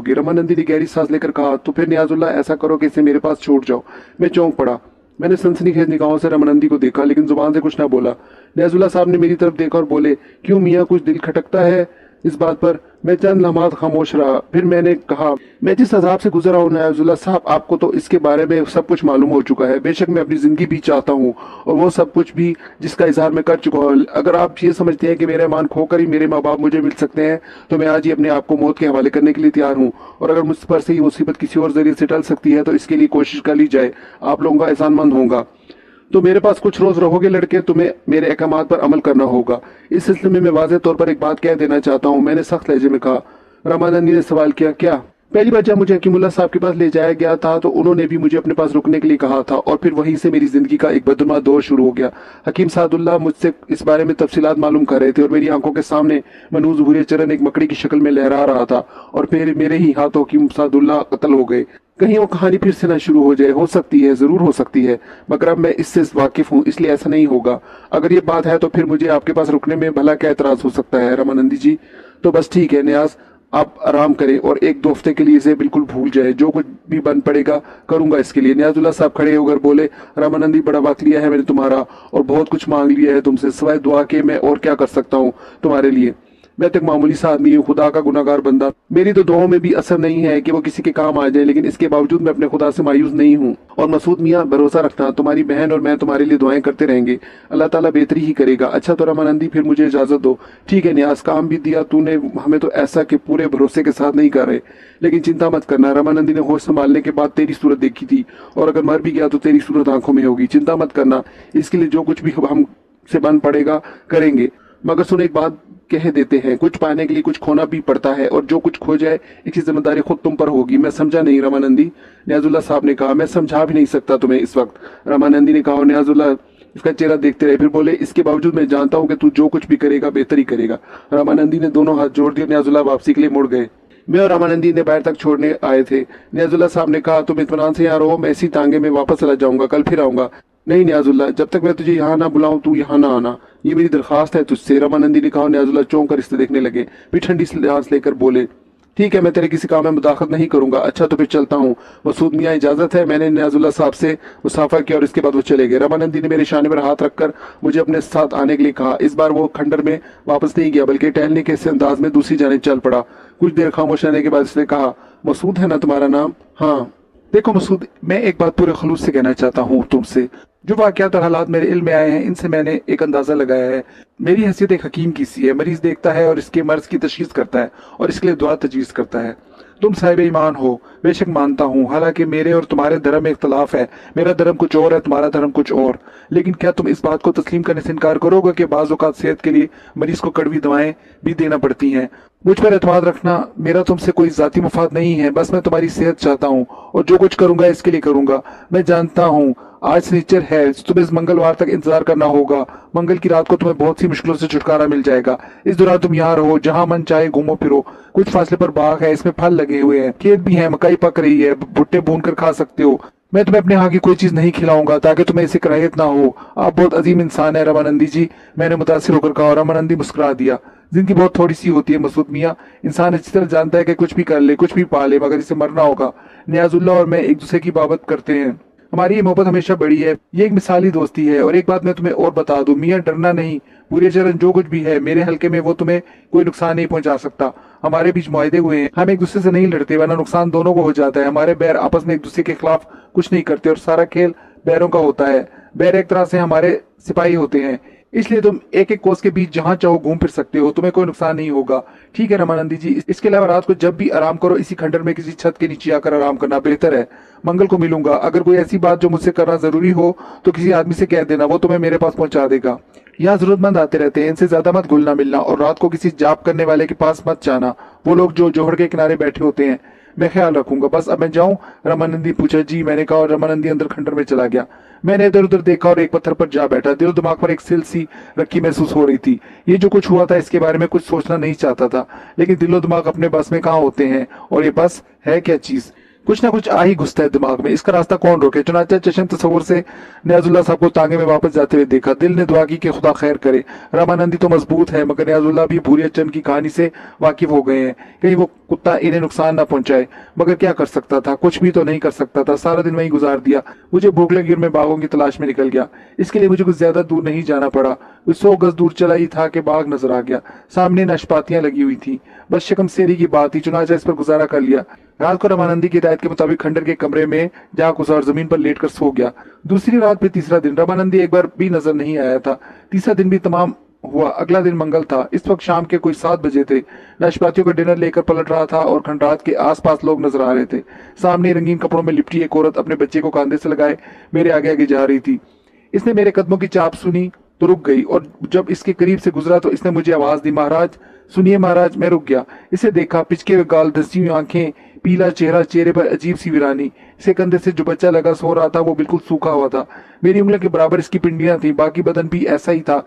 होगी। रमानंदी ने गहरी सांस लेकर कहा, तो फिर नियाजुल्लाह ऐसा करो कि इसे मेरे पास छोड़ जाओ। मैं चौंक पड़ा। मैंने सनसनीखेज निगाहों से रमानंदी को देखा, लेकिन जुबान से कुछ ना बोला। नियाजुल्लाह साहब ने मेरी तरफ देखा और बोले, क्यों मियाँ, कुछ दिल खटकता है इस बात पर? मैं चंद लम्हात खामोश रहा। फिर मैंने कहा, मैं जिस अजाब से गुजरा हूँ नियाजुल्लाह साहब, आपको तो इसके बारे में सब कुछ मालूम हो चुका है। बेशक मैं अपनी जिंदगी भी चाहता हूँ, और वो सब कुछ भी जिसका इजहार मैं कर चुका हूँ। अगर आप ये समझते हैं कि मेरे ईमान खोकर ही मेरे माँ बाप मुझे मिल सकते हैं, तो मैं आज ही अपने आप को मौत के हवाले करने के लिए तैयार हूँ। और अगर मुझ पर से ये मुसीबत किसी और जरिए से टल सकती है, तो इसके लिए कोशिश कर ली जाए। आप लोगों का एहसानमंद होगा। तो मेरे पास कुछ रोज रहोगे लड़के, तुम्हें मेरे अहकामात पर अमल करना होगा। इस सिलसिले में मैं वाज़ेह तौर पर एक बात कह देना चाहता हूँ, मैंने सख्त लहजे में कहा। रामानंदी ने सवाल किया, क्या? पहली बार जब मुझे हकीमुल्लाह साहब के पास ले जाया गया था, तो उन्होंने भी मुझे अपने पास रुकने के लिए कहा था, और फिर वहीं से मेरी जिंदगी का एक बदनुमा दौर शुरू हो गया। हकीम सादुल्लाह मुझसे इस बारे में तफसीलात मालूम कर रहे थे, और मेरी आंखों के सामने मनूज ज़ुहूर चरण एक मकड़ी की शक्ल में लहरा रहा था, और फिर मेरे ही हाथों हकीम सादुल्लाह कत्ल हो गए। कहीं वो कहानी फिर से ना शुरू हो जाए। हो सकती है, जरूर हो सकती है, मगर अब मैं इससे वाकिफ हूँ, इसलिए ऐसा नहीं होगा। अगर ये बात है तो फिर मुझे आपके पास रुकने में भला क्या एतराज हो सकता है रामानंदी जी? तो बस ठीक है नियाज, आप आराम करें और एक दो हफ्ते के लिए इसे बिल्कुल भूल जाए। जो कुछ भी बन पड़ेगा करूंगा इसके लिए। नियाजुल्लाह साहब खड़े होकर बोले, रामानंदी, बड़ा वक्त लिया है मैंने तुम्हारा, और बहुत कुछ मांग लिया है तुमसे। सिवाय दुआ के मैं और क्या कर सकता हूँ तुम्हारे लिए? मैं तो एक मामूली सा आदमी हूँ, खुदा का गुनाहगार बंदा। मेरी तो दुआओं में भी असर नहीं है कि वो किसी के काम आ जाए, लेकिन इसके बावजूद मैं अपने खुदा से मायूस नहीं हूँ। और मसूद मियाँ, भरोसा रखना, तुम्हारी बहन और मैं तुम्हारे लिए दुआएं करते रहेंगे। अल्लाह ताला बेहतरी ही करेगा। अच्छा तो रामानंदी, फिर मुझे इजाजत दो। ठीक है नियाज, काम भी दिया तूने हमें तो ऐसा कि पूरे भरोसे के साथ नहीं कर रहे, लेकिन चिंता मत करना। रामानंदी ने होश संभालने के बाद तेरी सूरत देखी थी, और अगर मर भी गया तो तेरी सूरत आंखों में होगी। चिंता मत करना, इसके लिए जो कुछ भी हम से बन पड़ेगा करेंगे। मगर सुन, एक बात कह देते हैं, कुछ पाने के लिए कुछ खोना भी पड़ता है, और जो कुछ खो जाए इसकी जिम्मेदारी खुद तुम पर होगी। मैं समझा नहीं रामानंदी, नियाजुल्लाह साहब ने कहा। मैं समझा भी नहीं सकता तुम्हें इस वक्त, रामानंदी ने कहा। और नियाजुल्लाह इसका चेहरा देखते रहे, फिर बोले, इसके बावजूद मैं जानता हूँ कि तू जो कुछ भी करेगा बेहतर ही करेगा। रामानंदी ने दोनों हाथ जोड़ दिए। नियाजुल्लाह वापसी के लिए मुड़ गए। मैं और रामानंदी ने बाहर तक छोड़ने आए थे। नियाजुल्लाह साहब ने कहा, तुम इत्मीनान से यहाँ रहो, मैं इसी तांगे में वापस चला जाऊंगा, कल फिर आऊंगा। नहीं नियाजुल्लाह, जब तक मैं तुझे यहाँ ना बुलाऊं तू यहाँ ना आना, ये मेरी दरखास्त है तुझसे, रामानंदी ने कहा। नियाजुल्लाह चौंक कर रिश्ते देखने लगे, फिर ठंडी सांस लेकर बोले, ठीक है, मैं तेरे किसी काम में मुदाखलत नहीं करूंगा। अच्छा तो फिर चलता हूँ। मसूद मियाँ, इजाजत है। मैंने नियाजुल्लाह साहब से मुसाफा किया और इसके बाद वो चले गए। रामानंदी ने मेरे शाने पर हाथ रखकर मुझे अपने साथ आने के लिए कहा। इस बार वो खंडर में वापस नहीं गया, बल्कि टहलने के अंदाज में दूसरी जानिब चल पड़ा। कुछ देर खामोश रहने के बाद इसने कहा, मसूद है ना तुम्हारा नाम? हाँ। देखो मसूद, मैं एक बात पूरे खलूस से कहना चाहता हूँ तुमसे। जो वाकयात और हालात मेरे इल्म में आए हैं, इनसे मैंने एक अंदाजा लगाया है। मेरी हैसियत एक हकीम की सी है। मरीज देखता है और इसके मर्ज की तशखीस करता है, और इसके लिए दुआ तजवीज करता है। तुम साहिब ईमान हो, बेशक मानता हूँ, हालांकि मेरे और तुम्हारे धर्म में इख्तलाफ है। मेरा धर्म कुछ और है, तुम्हारा धर्म कुछ और। लेकिन क्या तुम इस बात को तस्लीम करने से इनकार करोगे कि बाज़ औक़ात सेहत के लिए मरीज को कड़वी दवाएं भी देना पड़ती हैं? मुझ पर एतमाद रखना, मेरा तुमसे कोई जाती मुफाद नहीं है। बस मैं तुम्हारी सेहत चाहता हूँ, और जो कुछ करूंगा इसके लिए करूंगा। मैं जानता हूँ आज शनिचर है, तुम्हें इस मंगलवार तक इंतजार करना होगा। मंगल की रात को तुम्हें बहुत सी मुश्किलों से छुटकारा मिल जाएगा। इस दौरान तुम यहाँ रहो, जहाँ मन चाहे घूमो फिरो। कुछ फासले पर बाग है, इसमें फल लगे हुए हैं, खेत भी है, मकई पक रही है, भुट्टे भून कर खा सकते हो। मैं तुम्हें अपने यहाँ की कोई चीज नहीं खिलाऊंगा, ताकि तुम्हें इसे कराहियत ना हो। आप बहुत अजीम इंसान है रामानंदी जी, मैंने मुतासिर होकर कहा। रामानंदी मुस्कुरा दिया। जिंदगी बहुत थोड़ी सी होती है मसूद मियाँ। इंसान अच्छी तरह जानता है कि कुछ भी कर ले, कुछ भी पा ले, मगर इसे मरना होगा। नियाजुल्लाह और मैं एक दूसरे की बाबत करते हैं। हमारी ये मोहब्बत हमेशा बड़ी है। ये एक मिसाली दोस्ती है। और एक बात मैं तुम्हें और बता दूं मियाँ, डरना नहीं। पूरे चरण जो कुछ भी है मेरे हल्के में, वो तुम्हें कोई नुकसान नहीं पहुंचा सकता। हमारे बीच मुआहदे हुए हैं, हम एक दूसरे से नहीं लड़ते, वरना नुकसान दोनों को हो जाता है। हमारे बैर आपस में एक दूसरे के खिलाफ कुछ नहीं करते, और सारा खेल बैरों का होता है। बैर एक तरह से हमारे सिपाही होते हैं, इसलिए तुम एक एक कोस के बीच जहां चाहो घूम फिर सकते हो, तुम्हें कोई नुकसान नहीं होगा। ठीक है रामानंदी जी, इसके अलावा रात को जब भी आराम करो, इसी खंडर में किसी छत के नीचे आकर आराम करना बेहतर है। मंगल को मिलूंगा। अगर कोई ऐसी बात जो मुझसे करना जरूरी हो तो किसी आदमी से कह देना, वो तुम्हें मेरे पास पहुंचा देगा। यहाँ जरूरतमंद आते रहते हैं, इनसे ज्यादा मत घुलना मिलना, और रात को किसी जाप करने वाले के पास मत जाना, वो लोग जो जोहड़ के किनारे बैठे होते हैं। मैं ख्याल रखूंगा। बस अब मैं जाऊं? रामानंदी पूछा। जी, मैंने कहा, और रामानंदी अंदर खंडर में चला गया। मैंने इधर उधर देखा और एक पत्थर पर जा बैठा। दिल दिमाग पर एक सिल सी रखी महसूस हो रही थी। ये जो कुछ हुआ था इसके बारे में कुछ सोचना नहीं चाहता था, लेकिन दिलो दिमाग अपने बस में कहाँ होते हैं, और ये बस है क्या चीज? कुछ ना कुछ आ ही घुसता है दिमाग में, इसका रास्ता कौन रोके। चुनाचा चश्म तस्वुर से नियाजुल्लाह साहब को तांगे में वापस जाते हुए देखा। दिल ने दुआ की कि खुदा खैर करे। रामानंदी तो मजबूत है, मगर नियाजुल्लाह भी भूरिया चंद की कहानी से वाकिफ हो गए हैं, कहीं वो कुत्ता इन्हें नुकसान ना पहुंचाए। मगर क्या कर सकता था, कुछ भी तो नहीं कर सकता था। सारा दिन वहीं गुजार दिया। मुझे भूख लगी और मैं बागों की तलाश में निकल गया। इसके लिए मुझे कुछ ज्यादा दूर नहीं जाना पड़ा। कुछ 100 गज दूर चला ही था कि बाग नजर आ गया। सामने नाशपातियां लगी हुई थी, बस शक्म सेरी की बात थी। चुनाचा इस पर गुजारा कर लिया। रात को रामानंदी की हिदायत के मुताबिक खंडर के कमरे में जा घुसा और जमीन पर लेटकर सो गया। दूसरी रात पे तीसरा दिन रामानंदी एक बार भी नजर नहीं आया था। तीसरा दिन भी तमाम हुआ। अगला दिन मंगल था। इस वक्त शाम के कोई 7 बजे थे। नाशपातियों का डिनर लेकर पलट रहा था और खंडरात के आसपास लोग नजर आ रहे थे। सामने रंगीन कपड़ों में लिपटी एक औरत अपने बच्चे को कांधे से लगाए मेरे आगे आगे जा रही थी। इसने मेरे कदमों की चाप सुनी तो रुक गई, और जब इसके करीब से गुजरा तो इसने मुझे आवाज दी, महाराज सुनिए महाराज। मैं रुक गया। इसे देखा, पिचके हुए गाल, धंसी हुई आंखें, पीला चेहरा, चेहरे पर अजीब सी वीरानी। इसे कंधे से जो बच्चा लगा सो रहा था वो बिल्कुल सूखा हुआ था। मेरी उंगलियों के बराबर इसकी पिंडियां थी। बाकी बदन भी ऐसा ही था।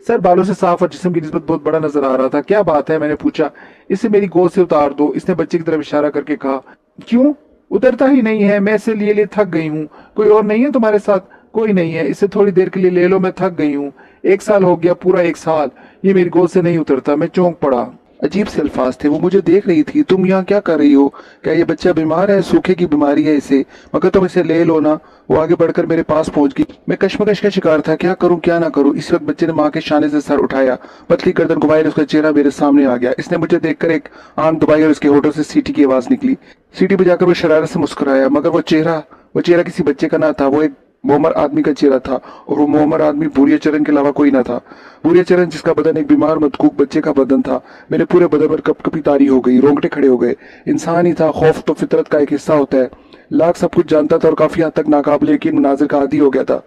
सर बालों से साफ और जिस्म की निस्बत बहुत बड़ा नजर आ रहा था। क्या बात है, मैंने पूछा। इसे मेरी गोद से उतार दो, इसने बच्चे की तरफ इशारा करके कहा। क्यों? उतरता ही नहीं है। मैं इसे लिए लिए थक गई हूँ। कोई और नहीं है तुम्हारे साथ? कोई नहीं है। इसे थोड़ी देर के लिए ले लो, मैं थक गई हूँ। 1 साल हो गया, पूरा 1 साल ये मेरी गोद से नहीं उतरता। मैं चौंक पड़ा। अजीब से अल्फाज थे। वो मुझे देख रही थी। तुम यहाँ क्या कर रही हो? क्या ये बच्चा बीमार है? सूखे की बीमारी है इसे, मगर तुम इसे ले लो ना। वो आगे बढ़कर मेरे पास पहुंच गई। मैं कश्मकश का शिकार था, क्या करूं क्या ना करूं। इस वक्त बच्चे ने माँ के शाने से सर उठाया, पतली गर्दन घुमाई, उसका चेहरा मेरे सामने आ गया। इसने मुझे देखकर एक आंख दबाई और उसके होठों से सीटी की आवाज निकली। सीटी बजाकर वो शरारत से मुस्कुराया, मगर वो चेहरा किसी बच्चे का ना था। वो एक मोमर आदमी का चेहरा था, और वो मोमर आदमी भूरिया चरण के अलावा कोई ना था। भूरिया चरण जिसका बदन एक बीमार मदकूक बच्चे का बदन था। मेरे पूरे बदन पर कपकपी तारी हो गई, रोंगटे खड़े हो गए। इंसान ही था। खौफ तो फितरत का एक हिस्सा होता है। लाख सब कुछ जानता था और काफी हद तक नाकाबिले यकीन मुनाजिर का आदी हो गया था।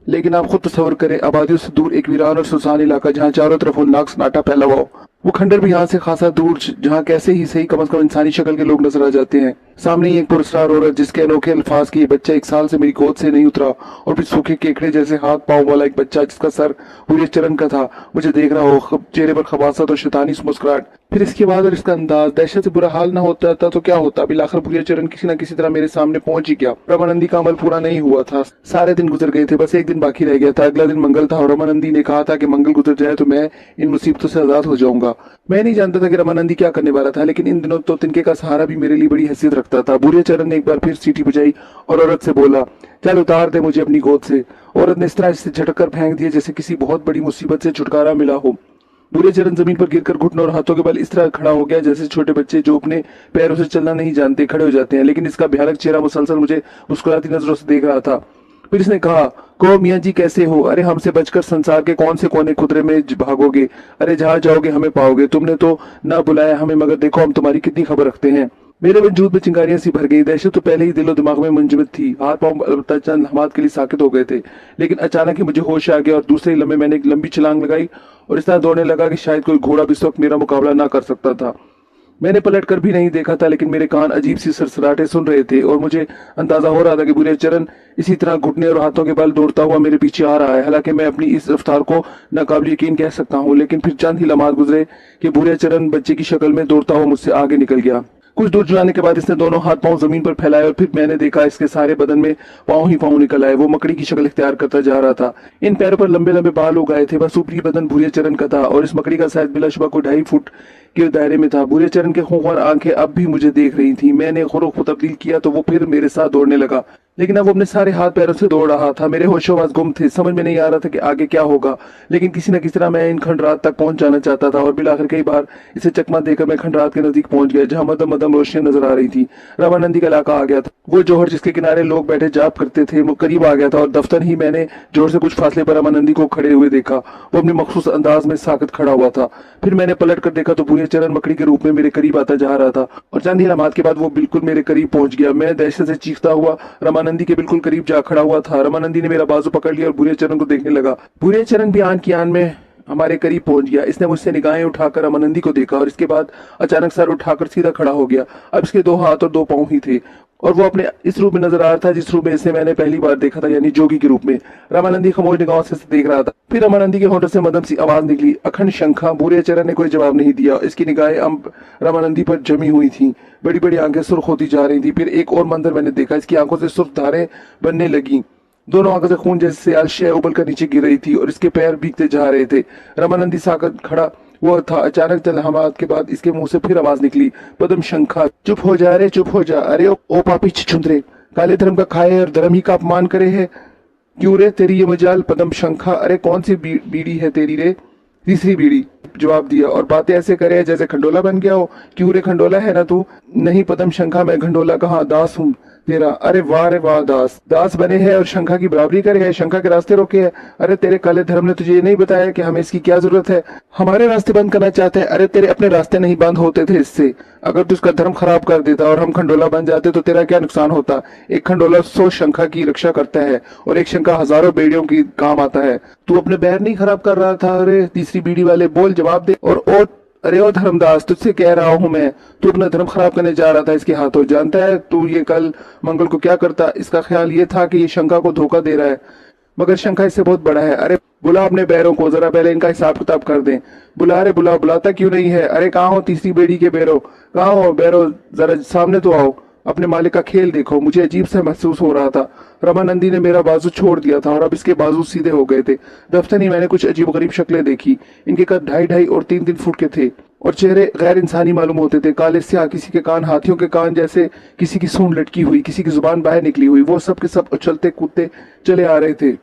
लेकिन आप खुद तस्वर करें, आबादियों से दूर एक वीरान और सुनसान इलाका जहाँ चारों तरफ होलनाक सन्नाटा फैला हुआ हो। वो खंडर भी यहाँ से खासा दूर, जहाँ कैसे ही सही कम से कम इंसानी शक्ल के लोग नजर आ जाते हैं। सामने ही एक पुरस्कार औरत जिसके अनोखे अल्फाज की बच्चा 1 साल से मेरी गोद से नहीं उतरा, और फिर सूखे केकड़े जैसे हाथ पांव वाला एक बच्चा जिसका सर पूरे चरण का था मुझे देख रहा हो, चेहरे पर खबासत और शैतानी मुस्कुराहट। फिर इसके बाद और इसका अंदाज, दहशत से बुरा हाल ना होता था तो क्या होता। अभी आखिर पूरे चरण किसी न किसी तरह मेरे सामने पहुंच ही गया। रामानंदी का अमल पूरा नहीं हुआ था। सारे दिन गुजर गए थे, बस एक दिन बाकी रह गया था। अगला दिन मंगल था और रामानंदी ने कहा था कि मंगल गुजर जाए तो मैं इन मुसीबतों से आजाद हो जाऊंगा। मैं नहीं जानता था कि रामानंदी क्या करने वाला था, लेकिन इन दिनों तो तिनके का सहारा भी मेरे लिए बड़ी हैसियत रखता था। बुरे चरण ने एक बार फिर सीटी बजाई और औरत से बोला, चल उतार दे मुझे अपनी गोद से। औरत ने इस तरह से झटक कर फेंक दिया जैसे किसी बहुत बड़ी मुसीबत से छुटकारा मिला हो। बुरे चरण जमीन पर गिरकर घुटनों और हाथों के बल इस तरह खड़ा हो गया जैसे छोटे बच्चे जो अपने पैरों से चलना नहीं जानते खड़े हो जाते हैं। लेकिन इसका भयानक चेहरा मुसलसल मुझे मुस्कुराती नजरों से देख रहा था। फिर इसने कहा, कहो मियाँ जी कैसे हो? अरे हमसे बचकर संसार के कौन से कोने खुदरे में भागोगे? अरे जहाँ जाओगे हमें पाओगे। तुमने तो ना बुलाया हमें, मगर देखो हम तुम्हारी कितनी खबर रखते हैं। मेरे वजूद में चिंगारियां सी भर गई। दहशत तो पहले ही दिलो दिमाग में मुंजमद थी। हाथ पांव अलबत्ता चंद लम्हात के लिए साकित हो गए थे, लेकिन अचानक ही मुझे होश आ गया और दूसरे लम्हे मैंने एक लंबी छलांग लगाई और इस तरह दौड़ने लगा कि शायद कोई घोड़ा भी इस वक्त मेरा मुकाबला ना कर सकता था। मैंने पलट कर भी नहीं देखा था, लेकिन मेरे कान अजीब सी सरसराहटें सुन रहे थे और मुझे अंदाजा हो रहा था कि बुरे चरण इसी तरह घुटने और हाथों के बल दौड़ता हुआ मेरे पीछे आ रहा है। हालांकि मैं अपनी इस रफ्तार को नाकाबिल यकीन कह सकता हूँ, लेकिन फिर चंद ही लम्हात गुजरे कि बुरे चरण बच्चे की शक्ल में दौड़ता हुआ मुझसे आगे निकल गया। कुछ दूर जाने के बाद इसने दोनों हाथ पांव जमीन पर फैलाए और फिर मैंने देखा इसके सारे बदन में पांव ही पांव निकल आए। वो मकड़ी की शक्ल इख्तियार करता जा रहा था। इन पैरों पर लंबे लंबे बाल उगाए थे। बस ऊपरी बदन भूरे चरण का था और इस मकड़ी का साइज बिलाशुबा को 2.5 फुट के दायरे में था। भूरे चरण के खूंखार आंखें अब भी मुझे देख रही थी। मैंने खुद को तब्दील किया तो वो फिर मेरे साथ दौड़ने लगा, लेकिन अब वो अपने सारे हाथ पैरों से दौड़ रहा था। मेरे होशोवास गुम थे। समझ में नहीं आ रहा था कि आगे क्या होगा, लेकिन किसी न किसी तरह मैं इन खंडरात तक पहुंच जाना चाहता था। और बिलाखिर कई बार इसे चकमा देकर मैं खंडरात के नजदीक पहुंच गया, जहां मदम मदम रोशनियां नजर आ रही थी। रामानंदी का इलाका आ गया था। वो जोहर जिसके किनारे लोग बैठे जाप करते थे वो करीब आ गया था और दफ्तर ही मैंने जोहर से कुछ फासले पर रामानंदी को खड़े हुए देखा। वो अपने मखसूस अंदाज में साकत खड़ा हुआ था। फिर मैंने पलट कर देखा तो बुरे चरण मकड़ी के रूप में मेरे करीब आता जा रहा था और चंद ही लम्हात के बाद वो बिल्कुल मेरे करीब पहुंच गया। मैं दहशत से चीखता हुआ रामानंदी के बिल्कुल करीब जा खड़ा हुआ था। रामानंदी ने मेरा बाजू पकड़ लिया और बुरे चरण को देखने लगा। बुरे चरण भी आन की आन में हमारे करीब पहुंच गया। इसने मुझसे निगाहें उठाकर रमानंदी को देखा और इसके बाद अचानक सर उठाकर सीधा खड़ा हो गया। अब इसके 2 हाथ और 2 पांव ही थे और वो अपने इस रूप में नजर आ रहा था जिस रूप में इसे मैंने पहली बार देखा था, यानी जोगी के रूप में। रमानंदी खामोश निगाहों से देख रहा था। फिर रमानंदी के होंठों से मदम सी आवाज निकली, अखंड शंखा। भूरे चरण ने कोई जवाब नहीं दिया। इसकी निगाहें अब रमानंदी पर जमी हुई थी। बड़ी बड़ी आंखें सुर्ख होती जा रही थी। फिर एक और मंजर मैंने देखा, इसकी आंखों से सुर्ख धारें बनने लगी। दोनों आंखों से खून जैसे आलशय उबल कर नीचे गिर रही थी और इसके पैर भीगते जा रहे थे। रमानंदी साकर खड़ा वो था। अचानक चंद लम्हात के बाद इसके मुंह से फिर आवाज निकली, पदम शंखा। चुप हो जा रे, चुप हो जा। अरे ओ पापी छुंदरे, काले धर्म का खाए और धर्म ही का अपमान करे है। क्यों रे तेरी ये मजाल पदम शंखा? अरे कौन सी बीड़ी है तेरी रे? तीसरी बीड़ी, जवाब दिया। और बातें ऐसे करे जैसे खंडोला बन गया हो। क्यों रे, खंडोला है ना तू? नहीं पदम शंखा, मैं खंडोला कहाँ, दास हूँ तेरा। अरे वाह रे वाह, दास बने हैं और शंखा की बराबरी करे है, शंखा के रास्ते रोके है। अरे तेरे काले धर्म ने तुझे ये नहीं बताया कि हमें इसकी क्या जरूरत है? हमारे रास्ते बंद करना चाहते हैं? अरे तेरे अपने रास्ते नहीं बंद होते थे इससे। अगर तू इसका धर्म खराब कर देता और हम खंडोला बन जाते तो तेरा क्या नुकसान होता? एक खंडोला 100 शंखा की रक्षा करता है और एक शंखा हजारों बेड़ियों की काम आता है। तू अपने बैर नहीं खराब कर रहा था? अरे तीसरी बीड़ी वाले, बोल, जवाब दे। और अरे ओ धर्मदास, तुझसे कह रहा हूं मैं, तू अपना धर्म खराब करने जा रहा था इसके हाथों। जानता है तू ये कल मंगल को क्या करता? इसका ख्याल ये था कि ये शंखा को धोखा दे रहा है, मगर शंखा इससे बहुत बड़ा है। अरे बुला अपने बैरों को, जरा पहले इनका हिसाब किताब कर दें। बुला रे बुला, बुलाता क्यों नहीं है? अरे कहाँ हो तीसरी बेड़ी के बैरो? कहाँ हो बैरो? जरा सामने तो आओ, अपने मालिक का खेल देखो। मुझे अजीब सा महसूस हो रहा था। रमानंदी ने मेरा बाजू छोड़ दिया था और अब इसके बाजू सीधे हो गए थे। दफ्तर ही मैंने कुछ अजीब गरीब शक्लें देखी। इनके कद 2.5 और 3 फुट के थे और चेहरे गैर इंसानी मालूम होते थे। काले स्याह, किसी के कान हाथियों के कान जैसे, किसी की सूंड लटकी हुई, किसी की जुबान बाहर निकली हुई। वो सब के सब उछलते कूदते चले आ रहे थे।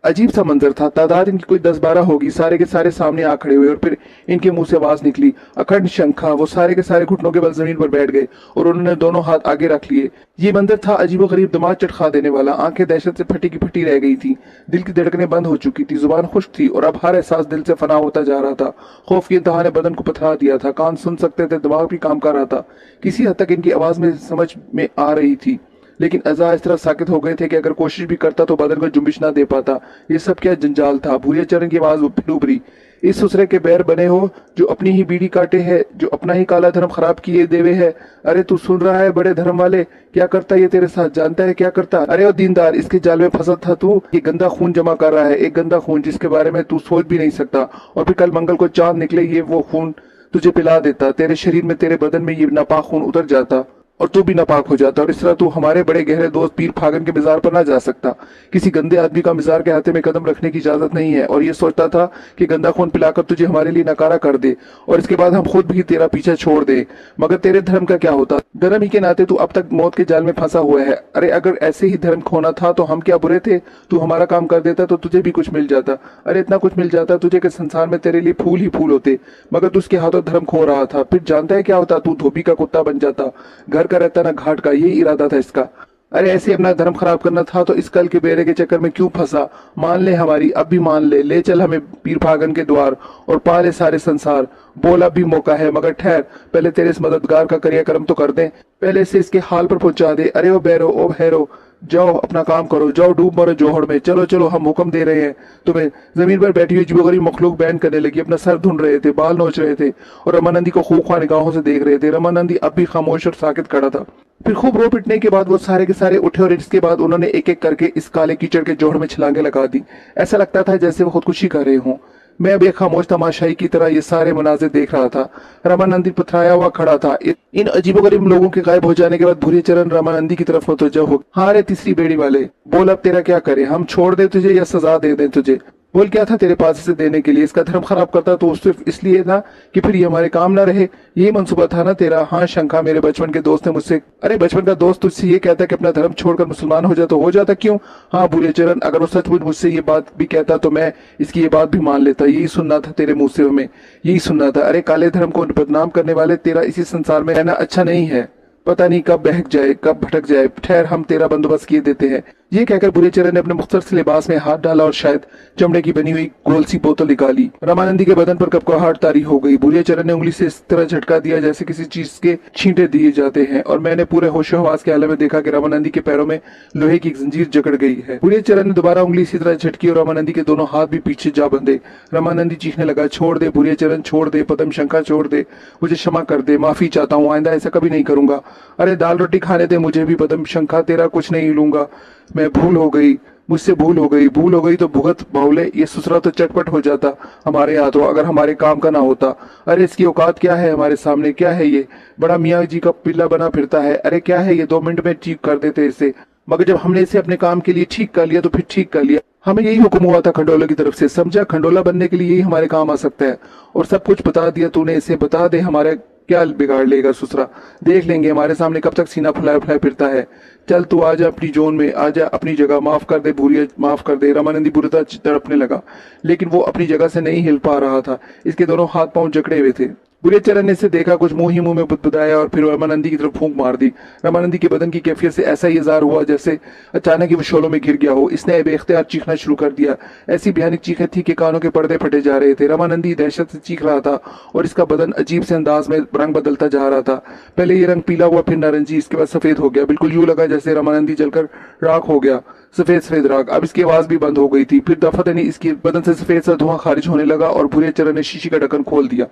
अजीब सा मंजर था। तादाद इनकी कोई 10-12 होगी। सारे के सारे सामने आ खड़े हुए और फिर इनके मुंह से आवाज निकली, अखंड शंखा। वो सारे के सारे घुटनों के बल जमीन पर बैठ गए और उन्होंने दोनों हाथ आगे रख लिए। ये मंजर था अजीबो गरीब, दिमाग चटखा देने वाला। आंखें दहशत से फटी की फटी रह गई थी। दिल की धड़कनें बंद हो चुकी थी। जुबान खुश्क थी और अब हर एहसास दिल से फना होता जा रहा था। खौफ की इंतहा ने बदन को पथरा दिया था। कान सुन सकते थे, दिमाग भी काम कर रहा था। किसी हद तक इनकी आवाज में समझ में आ रही थी, लेकिन अज़ा इस तरह साकित हो गए थे कि अगर कोशिश भी करता तो बदन को जुम्बिश ना दे पाता। ये सब क्या जंजाल था? भूरे चरण की आवाज फिर उभरी, इस दूसरे के बैर बने हो जो अपनी ही बीड़ी काटे है, जो अपना ही काला धर्म खराब किए देवे है। अरे तू सुन रहा है बड़े धर्म वाले, क्या करता ये तेरे साथ? जानता है क्या करता? अरे ओ दीनदार, इसके जाल में फंसा था तू। ये गंदा खून जमा कर रहा है, एक गंदा खून जिसके बारे में तू सोच भी नहीं सकता। और फिर कल मंगल को चांद निकले, ये वो खून तुझे पिला देता। तेरे शरीर में, तेरे बदन में ये नापाक खून उतर जाता और तू भी नापाक हो जाता। और इस तरह तू हमारे बड़े गहरे दोस्त पीर फागन के मिजार पर ना जा सकता। किसी गंदे आदमी का मिजार के हाथे में कदम रखने की इजाजत नहीं है। और ये सोचता था कि गंदा खून पिलाकर तुझे हमारे लिए नकारा कर दे और इसके बाद हम खुद भी तेरा पीछा छोड़ दे। मगर तेरे धर्म का क्या होता? धर्म ही के नाते तू अब तक मौत के जाल में फंसा हुआ है। अरे अगर ऐसे ही धर्म खोना था तो हम क्या बुरे थे? तू हमारा काम कर देता तो तुझे भी कुछ मिल जाता। अरे इतना कुछ मिल जाता तुझे कि संसार में तेरे लिए फूल ही फूल होते, मगर तू उसके हाथों धर्म खो रहा था। फिर जानता है क्या होता? तू धोबी का कुत्ता बन जाता, घर का रहता ना घाट का। यही इरादा था इसका। अरे ऐसे अपना धर्म खराब करना था तो इस कल के बेरे के चक्कर में क्यों फंसा? मान ले हमारी, अब भी मान ले। ले चल हमें पीर फागन के द्वार और पा ले सारे संसार। बोला भी मौका है, मगर ठहर, पहले तेरे इस मददगार का क्रियाक्रम तो कर दे, पहले से इसके हाल पर पहुंचा दे। अरे ओ बैरो, ओ भैरो, जाओ अपना काम करो, जाओ डूब मरो जोहड़ में। चलो चलो, हम हुक्म दे रहे हैं तुम्हें। जमीन पर बैठी हुई जुबगरी मखलूक बैन करने लगी, अपना सर ढूंढ रहे थे, बाल नोच रहे थे और रमानंदी को खूब निगाहों से देख रहे थे। रमानंदी अब भी खामोश और साकित खड़ा था। फिर खूब रो पिटने के बाद वो सारे के सारे उठे और इसके बाद उन्होंने एक एक करके इस काले कीचड़ के जोहड़ में छलांगे लगा दी। ऐसा लगता था जैसे वो खुदकुशी कर रहे हों। मैं अब एक खामोश तमाशाई की तरह ये सारे मनाजिर देख रहा था। रमानंदी पथराया हुआ खड़ा था। इन अजीबोगरीब लोगों के गायब हो जाने के बाद भूरे चरण रमानंदी की तरफ मुतवज्जह हो। हाँ रे तीसरी बेड़ी वाले, बोल अब तेरा क्या करे? हम छोड़ दे तुझे या सजा दे दें तुझे? बोल क्या था तेरे पास इसे देने के लिए? इसका धर्म खराब करता तो सिर्फ इसलिए था कि फिर ये हमारे काम ना रहे, यही मंसूबा था ना तेरा? हाँ शंखा, मेरे बचपन के दोस्त ने मुझसे, अरे बचपन का दोस्त तुझसे ये कहता कि अपना धर्म छोड़कर मुसलमान हो जा तो हो जाता क्यों? हाँ भूरे चरण, अगर वो सचमुच मुझसे ये बात भी कहता तो मैं इसकी ये बात भी मान लेता। यही सुनना था तेरे मुंह से हमें, यही सुनना था। अरे काले धर्म को बदनाम करने वाले, तेरा इसी संसार में रहना अच्छा नहीं है। पता नहीं कब बहक जाए, कब भटक जाए। ठहर, हम तेरा बंदोबस्त किए देते हैं। ये कहकर बुरे चरण ने अपने मुख्तर से लिबास में हाथ डाला और शायद चमड़े की बनी हुई गोल सी बोतल निकाली। रामानंदी के बदन पर कपकहाट तारी हो गई। बुरे चरण ने उंगली से इस तरह झटका दिया जैसे किसी चीज के छींटे दिए जाते हैं, और मैंने पूरे होशो हवास के आलम में देखा कि रामानंदी के पैरों में लोहे की एक जंजीर जकड़ गई है। बुरे चरण ने दोबारा उंगली इसी तरह झटकी और रामानंदी के दोनों हाथ भी पीछे जा बंधे। रामानंदी चीखने लगा, छोड़ दे बुरे चरण, छोड़ दे, पदम शंका छोड़ दे, मुझे क्षमा कर दे, माफी चाहता हूँ, आइंदा ऐसा कभी नहीं करूंगा। अरे दाल रोटी खाने दे मुझे भी, पदम शंका, तेरा कुछ नहीं लूंगा, मैं भूल हो गई, मुझसे भूल हो गई तो भुगत बाहुले, ये ससुरा तो चटपट हो जाता हमारे हाथों अगर हमारे काम का ना होता। अरे इसकी औकात क्या है हमारे सामने, क्या है ये, बड़ा मियाँ जी का पिल्ला बना फिरता है। अरे क्या है ये, 2 मिनट में ठीक कर देते इसे, मगर जब हमने इसे अपने काम के लिए ठीक कर लिया तो फिर ठीक कर लिया। हमें यही हुक्म हुआ था खंडोला की तरफ से, समझा, खंडोला बनने के लिए यही हमारे काम आ सकता है, और सब कुछ बता दिया तूने इसे, बता दे हमारे क्या बिगाड़ लेगा ससुरा, देख लेंगे हमारे सामने कब तक सीना फुलाए फुलाए फिरता है। चल तू आजा अपनी जोन में, आजा अपनी जगह, माफ कर दे भूरिया, माफ कर दे। रामानंदी बुरी तरह तड़पने लगा, लेकिन वो अपनी जगह से नहीं हिल पा रहा था, इसके दोनों हाथ पांव जकड़े हुए थे। बुरे चरण ने इसे देखा, कुछ मुंह ही मुंह में बुदबुदाया और फिर रामानंदी की तरफ फूंक मार दी। रामानंदी के बदन की कैफियत से ऐसा ही इज़हार हुआ जैसे अचानक ही वो शोलों में गिर गया हो। इसने बेख्तियार चीखना शुरू कर दिया, ऐसी भयानक चीखें थी कि कानों के पर्दे फटे जा रहे थे। रामानंदी दहशत से चीख रहा था और इसका बदन अजीब से अंदाज में रंग बदलता जा रहा था। पहले ये रंग पीला हुआ, फिर नारंगी, इसके बाद सफेद हो गया। बिल्कुल यूं लगा जैसे रामानंदी जलकर राख हो गया, सफेद सफेद राख। अब इसकी आवाज भी बंद हो गई थी। फिर दफातनी इसके बदन से सफेद सा धुआं खारिज होने लगा और बुरे चरण ने शीशी का ढक्कन खोल दिया।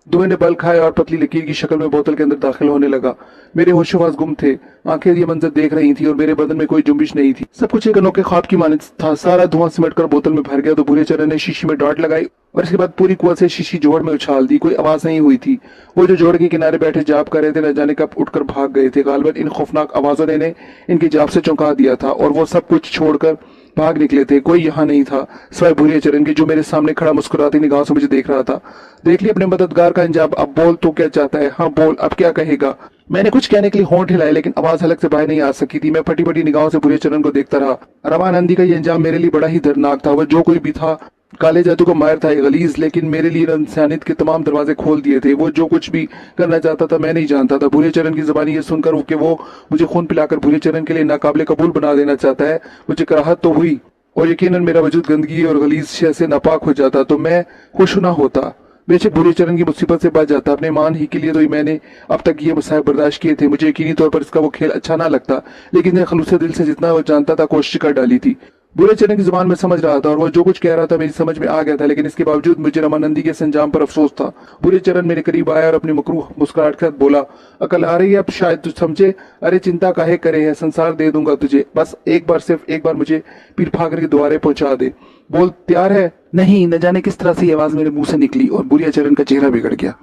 धुएं ने बल खाए और पतली लकीर की शक्ल में बोतल के अंदर दाखिल होने लगा। मेरे होशोवास गुम थे, आंखें ये मंजर देख रही थी और मेरे बदन में कोई जुम्बिश नहीं थी। सब कुछ एक अनोखे ख्वाब की मानद था। सारा धुआं सिमटकर बोतल में भर गया तो बुरे चरण ने शीशी में डांट लगाई और इसके बाद पूरी कुवत से शीशी जोड़ में उछाल दी। कोई आवाज नहीं हुई थी। वो जो जोड़ के किनारे बैठे जाप कर रहे थे, न जाने कब उठकर भाग गए थे। गालिबन इन खौफनाक आवाजों ने इनकी जाप से चौंका दिया था और वो सब कुछ छोड़कर भाग निकले थे। कोई यहाँ नहीं था सिवाय बुरे चरण के, जो मेरे सामने खड़ा मुस्कुराती निगाहों से मुझे देख रहा था। देख लिया अपने मददगार का अंजाम, अब बोल तू क्या चाहता है, हाँ बोल, अब क्या कहेगा। मैंने कुछ कहने के लिए होंठ हिलाए, लेकिन आवाज हलक से बाहर नहीं आ सकी थी। मैं फटी फटी निगाहों से बुरे चरण को देखता रहा। रामानंदी का ये अंजाम मेरे लिए बड़ा ही दर्दनाक था। वह जो कोई भी था, काले जादू का माहिर था, गलीज, लेकिन मेरे लिए इंसानियत के तमाम दरवाजे खोल दिए थे। वो जो कुछ भी करना चाहता था मैं नहीं जानता था। बुरे चरण की जुबानी ये सुनकर कि वो मुझे खून पिलाकर बुरे चरण के लिए नाकाबिले कबूल बना देना चाहता है, मुझे कराहत तो हुई और यकीनन मेरा वजूद गंदगी और गलीज शय से नापाक हो जाता तो मैं खुश ना होता। बेशक बुरे चरण की मुसीबत से बच जाता। अपने मान ही के लिए तो ही मैंने अब तक ये मसाइब बर्दाश्त किए थे। मुझे यकीनी तौर पर इसका वो खेल अच्छा ना लगता, लेकिन मैं खलूस दिल से जितना वो जानता था कोशिश कर डाली थी। बुरे चरण की जुबान में समझ रहा था और वो जो कुछ कह रहा था मेरी समझ में आ गया था, लेकिन इसके बावजूद मुझे रामानंदी के संजाम पर अफसोस था। बुरे चरण मेरे करीब आया और अपनी मकरूह मुस्कुराहट के साथ बोला, अकल आ रही है अब शायद तू समझे। अरे चिंता काहे करे है, संसार दे दूंगा तुझे, बस एक बार, सिर्फ एक बार मुझे पीर फाकर के द्वारे पहुंचा दे। बोल तैयार है। नहीं, न जाने किस तरह से ये आवाज मेरे मुंह से निकली और बुरे चरण का चेहरा बिगड़ गया।